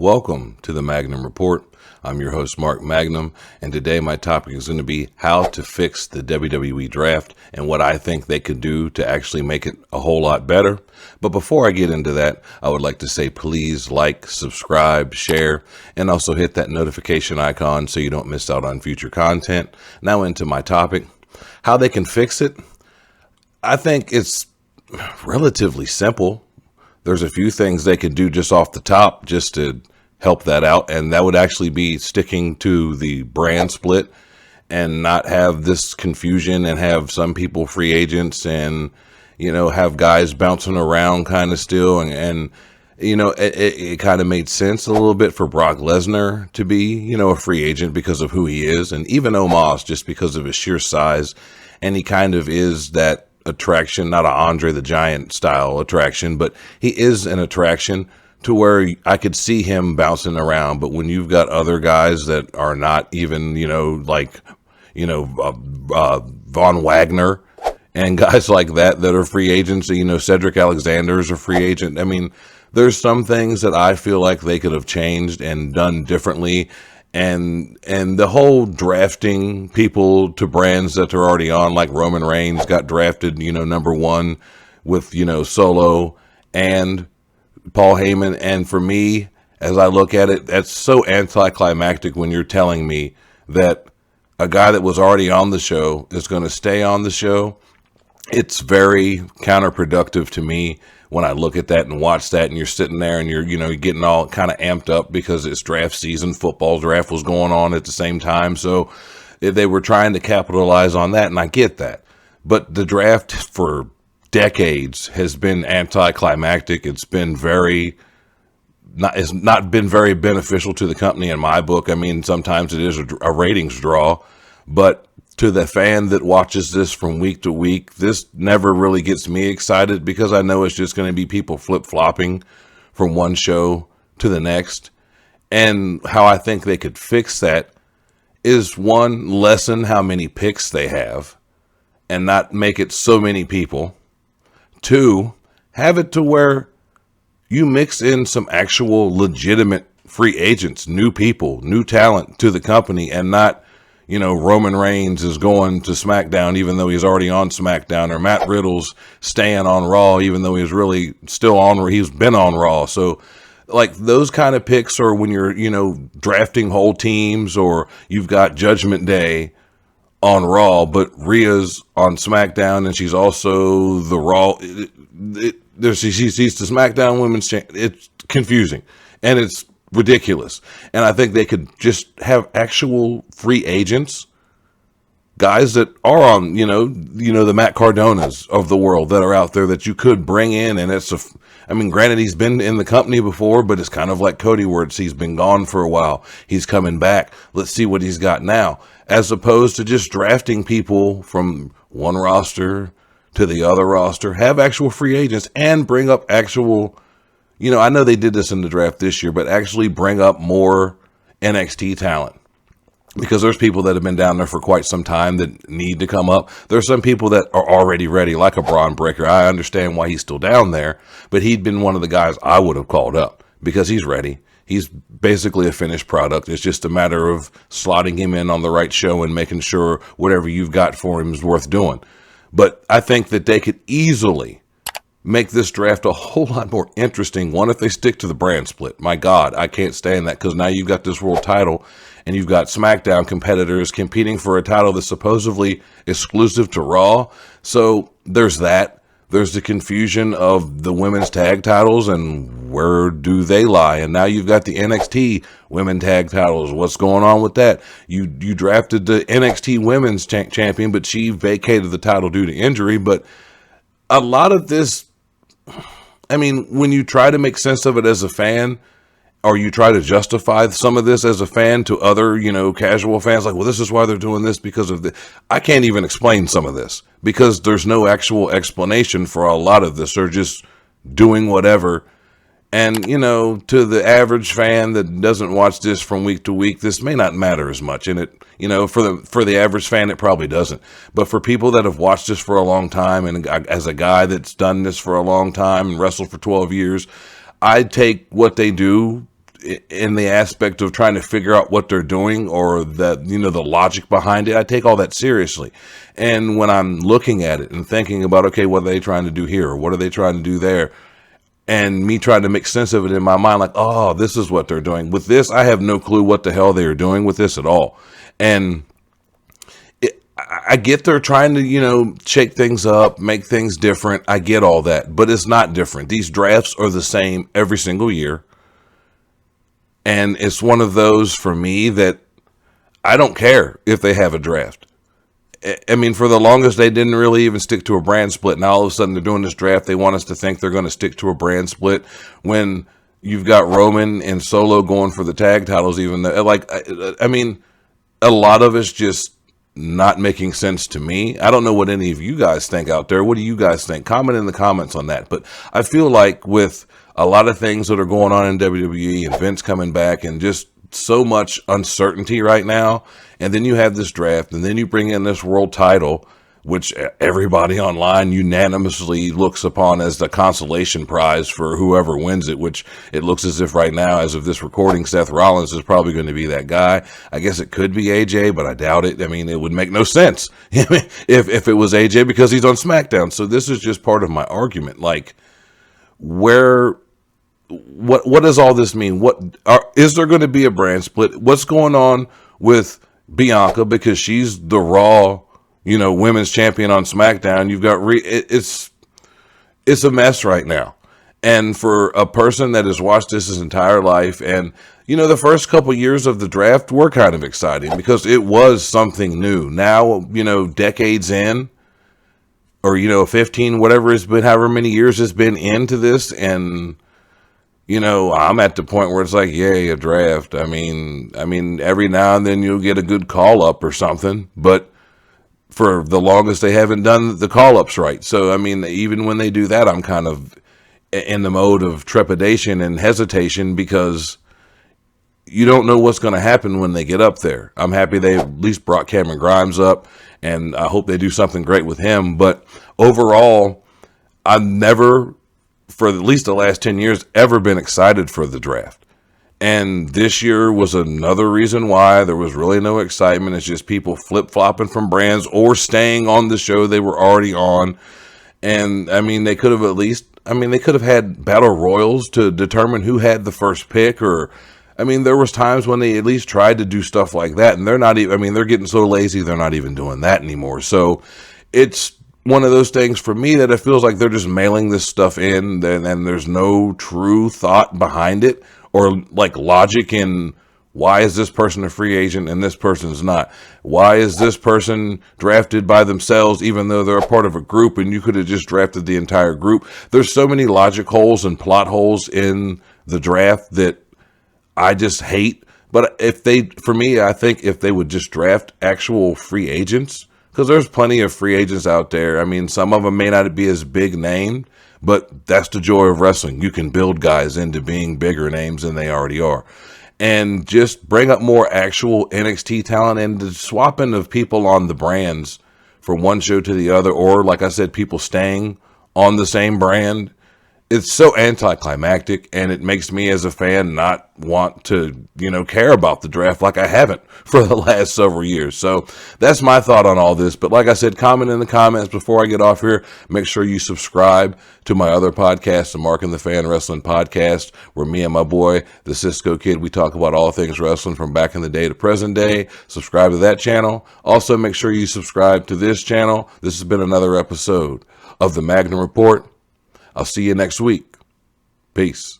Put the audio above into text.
Welcome to the Magnum Report. I'm your host, Mark Magnum, and today my topic is going to be how to fix the WWE draft and what I think they could do to actually make it a whole lot better. But before I get into that, I would like to say please like, subscribe, share, and also hit that notification icon so you don't miss out on future content. Now into my topic, how they can fix it. I think it's relatively simple. There's a few things they could do just off the top just to help that out, and that would actually be sticking to the brand split and not have this confusion and have some people free agents and, have guys bouncing around kind of still. And it kind of made sense a little bit for Brock Lesnar to be, a free agent because of who he is, and even Omos just because of his sheer size. And he kind of is that attraction, not an Andre the Giant style attraction, but he is an attraction to where I could see him bouncing around. But when you've got other guys that are not even, Von Wagner and guys like that are free agents, Cedric Alexander is a free agent. I mean, there's some things that I feel like they could have changed and done differently. And the whole drafting people to brands that they're already on, like Roman Reigns got drafted, number one with, Solo and Paul Heyman. And for me, as I look at it, that's so anticlimactic when you're telling me that a guy that was already on the show is going to stay on the show. It's very counterproductive to me when I look at that and watch that, and you're sitting there and you're getting all kind of amped up because it's draft season. Football draft was going on at the same time. So they were trying to capitalize on that, and I get that. But the draft for decades has been anticlimactic. It's been it's not been very beneficial to the company in my book. I mean, sometimes it is a ratings draw, but to the fan that watches this from week to week, this never really gets me excited because I know it's just going to be people flip-flopping from one show to the next. And how I think they could fix that is, one, lessen how many picks they have and not make it so many people. Two, have it to where you mix in some actual legitimate free agents, new people, new talent to the company, and not Roman Reigns is going to SmackDown even though he's already on SmackDown, or Matt Riddle's staying on Raw even though he's really still on, he's been on Raw. So like those kind of picks, or when you're, drafting whole teams, or you've got Judgment Day on Raw, but Rhea's on SmackDown and she's also the Raw. She's the SmackDown Women's Champion. It's confusing and it's ridiculous. And I think they could just have actual free agents, guys that are on, the Matt Cardonas of the world that are out there that you could bring in. And granted, he's been in the company before, but it's kind of like Cody, where he's been gone for a while. He's coming back. Let's see what he's got now, as opposed to just drafting people from one roster to the other roster. Have actual free agents and bring up actual, I know they did this in the draft this year, but actually bring up more NXT talent, because there's people that have been down there for quite some time that need to come up. There's some people that are already ready, like a Braun Breaker. I understand why he's still down there, but he'd been one of the guys I would have called up because he's ready. He's basically a finished product. It's just a matter of slotting him in on the right show and making sure whatever you've got for him is worth doing. But I think that they could easily make this draft a whole lot more interesting. One, if they stick to the brand split. My God, I can't stand that, because now you've got this world title and you've got SmackDown competitors competing for a title that's supposedly exclusive to Raw. So there's that. There's the confusion of the women's tag titles and where do they lie. And now you've got the NXT women tag titles. What's going on with that? You drafted the NXT women's champion, but she vacated the title due to injury. But a lot of this, when you try to make sense of it as a fan, or you try to justify some of this as a fan to other, casual fans, like, well, this is why they're doing this because of the, I can't even explain some of this because there's no actual explanation for a lot of this. They're just doing whatever. And, to the average fan that doesn't watch this from week to week, this may not matter as much. And it, for the average fan, it probably doesn't. But for people that have watched this for a long time, and as a guy that's done this for a long time and wrestled for 12 years, I take what they do in the aspect of trying to figure out what they're doing or the logic behind it. I take all that seriously. And when I'm looking at it and thinking about, okay, what are they trying to do here? Or what are they trying to do there? And me trying to make sense of it in my mind, like, oh, this is what they're doing. With this, I have no clue what the hell they are doing with this at all. And I get they're trying to, shake things up, make things different. I get all that, but it's not different. These drafts are the same every single year. And it's one of those for me that I don't care if they have a draft. I mean, for the longest, they didn't really even stick to a brand split. Now, all of a sudden, they're doing this draft. They want us to think they're going to stick to a brand split when you've got Roman and Solo going for the tag titles, even though, I mean, a lot of it's just not making sense to me. I don't know what any of you guys think out there. What do you guys think? Comment in the comments on that. But I feel like with a lot of things that are going on in WWE and Vince coming back and just so much uncertainty right now, and then you have this draft, and then you bring in this world title, which everybody online unanimously looks upon as the consolation prize for whoever wins it, which it looks as if right now, as of this recording, Seth Rollins is probably going to be that guy. I guess it could be AJ, but I doubt it. I mean, it would make no sense if it was AJ because he's on SmackDown. So this is just part of my argument. Like, what does all this mean? Is there going to be a brand split? What's going on with Bianca because she's the Raw, women's champion on SmackDown? You've got it's a mess right now. And for a person that has watched this his entire life, and the first couple years of the draft were kind of exciting because it was something new. Now, decades in, or 15, whatever it's been, however many years it's been into this, and I'm at the point where it's like, yay, a draft. I mean, every now and then you'll get a good call up or something, but for the longest they haven't done the call ups right. So, I mean, even when they do that, I'm kind of in the mode of trepidation and hesitation because you don't know what's going to happen when they get up there. I'm happy they at least brought Cameron Grimes up, and I hope they do something great with him. But overall, I've never, for at least the last 10 years, ever been excited for the draft. And this year was another reason why there was really no excitement. It's just people flip-flopping from brands or staying on the show they were already on. And, I mean, they could have had battle royals to determine who had the first pick, or, I mean, there was times when they at least tried to do stuff like that, and they're not even, they're getting so lazy, they're not even doing that anymore. So it's one of those things for me that it feels like they're just mailing this stuff in, and there's no true thought behind it, or like logic in why is this person a free agent and this person's not? Why is this person drafted by themselves even though they're a part of a group and you could have just drafted the entire group? There's so many logic holes and plot holes in the draft that I just hate. But I think if they would just draft actual free agents, because there's plenty of free agents out there. I mean, some of them may not be as big named, but that's the joy of wrestling. You can build guys into being bigger names than they already are. And just bring up more actual NXT talent and the swapping of people on the brands from one show to the other, or like I said, people staying on the same brand. It's so anticlimactic, and it makes me as a fan not want to, care about the draft like I haven't for the last several years. So that's my thought on all this. But like I said, comment in the comments before I get off here. Make sure you subscribe to my other podcast, the Mark and the Fan Wrestling Podcast, where me and my boy, the Cisco Kid, we talk about all things wrestling from back in the day to present day. Subscribe to that channel. Also, make sure you subscribe to this channel. This has been another episode of the Magnum Report. I'll see you next week. Peace.